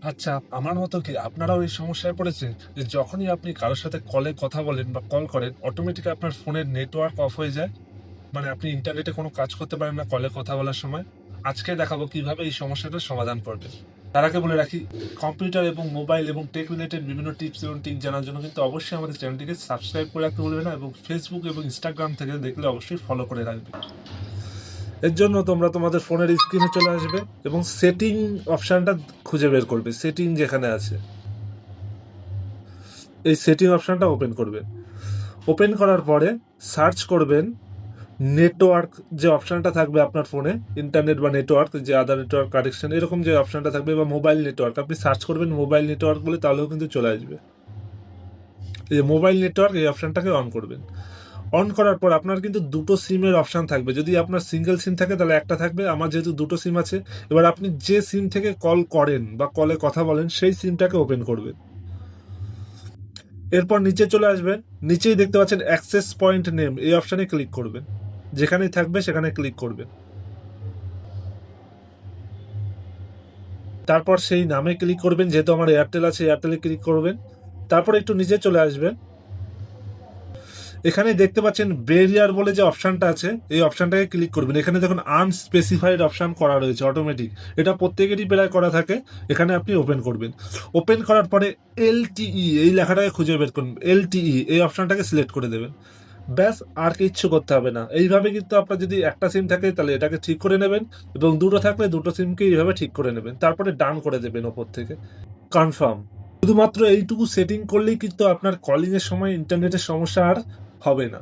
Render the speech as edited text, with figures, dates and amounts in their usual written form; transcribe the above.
আচ্ছা, আমার মতো কি আপনারাও এই সমস্যায় পড়েছেন? যে যখনই আপনি কারো সাথে কলে কথা বলেন বা কল করেন, অটোমেটিক আপনার ফোনের নেটওয়ার্ক অফ হয়ে যায়? মানে আপনি ইন্টারনেটে কোনো কাজ করতে পারেন না কলে কথা বলার সময়? আজকে দেখাবো কিভাবে এই সমস্যাটার সমাধান করবেন। তার আগে বলে রাখি, কম্পিউটার এবং মোবাইল এবং টেক রিলেটেড বিভিন্ন টিপস এবং ট্রিক জানার জন্য কিন্তু অবশ্যই আমাদের চ্যানেলটিকে সাবস্ক্রাইব করে রাখতে ভুলবেন না, এবং ফেসবুক এবং ইনস্টাগ্রাম থেকে দেখলে অবশ্যই ফলো করে রাখবেন। এর জন্য তোমরা তোমাদের ফোনের স্ক্রিনে চলে আসবে এবং সেটিং অপশনটা খুঁজে বের করবে। সেটিং যেখানে আছে, এই সেটিং অপশনটা ওপেন করবেন। ওপেন করার পরে সার্চ করবেন নেটওয়ার্ক, যে অপশনটা থাকবে আপনার ফোনে, ইন্টারনেট বা নেটওয়ার্ক, যে আদার নেটওয়ার্ক কানেকশন এরকম যে অপশনটা থাকবে, বা মোবাইল নেটওয়ার্ক, আপনি সার্চ করবেন মোবাইল নেটওয়ার্ক বলে, তাহলেও কিন্তু চলে আসবে। এই যে মোবাইল নেটওয়ার্ক, এই অপশনটাকে অন করবেন। অন করার পর আপনার কিন্তু দুটো সিমের অপশন থাকবে। যদি আপনার সিঙ্গেল সিম থাকে তাহলে একটা থাকবে, আমার যেহেতু দুটো সিম আছে, এবার আপনি যে সিম থেকে কল করেন বা কলে কথা বলেন সেই সিমটাকে ওপেন করবেন। এরপর নিচে চলে আসবেন, নিচেই দেখতে পাচ্ছেন অ্যাক্সেস পয়েন্ট নেম, এই অপশানে ক্লিক করবেন। যেখানেই থাকবে সেখানে ক্লিক করবেন। তারপর সেই নামে ক্লিক করবেন, যেহেতু আমার এয়ারটেল আছে এয়ারটেলে ক্লিক করবেন। তারপর একটু নিচে চলে আসবেন, এখানে দেখতে পাচ্ছেন বেরিয়ার বলে যে অপশনটা আছে, এই অপশনটাকে ক্লিক করবেন। এখানে দেখুন আনস্পেসিফাইড অপশন করা রয়েছে অটোমেটিক, এটা প্রত্যেকেরই প্রায় করা থাকে। এখানে আপনি ওপেন করবেন। ওপেন করার পরে এলটিই এই লেখাটাকে খুঁজে বের করুন, এলটিই এই অপশনটাকে সিলেক্ট করে দেবেন। ব্যাস, আর কিচ্ছু করতে হবে না। এইভাবে কিন্তু আপনার যদি একটা সিম থাকে তাহলে এটাকে ঠিক করে নেবেন, এবং দুটো থাকলে দুটো সিমকে এইভাবে ঠিক করে নেবেন, তারপরে ডান করে দেবেন ওপর থেকে, কনফার্ম। শুধুমাত্র এইটুকু সেটিং করলেই কিন্তু আপনার কলিং এর সময় ইন্টারনেটের সমস্যা আর হবে না।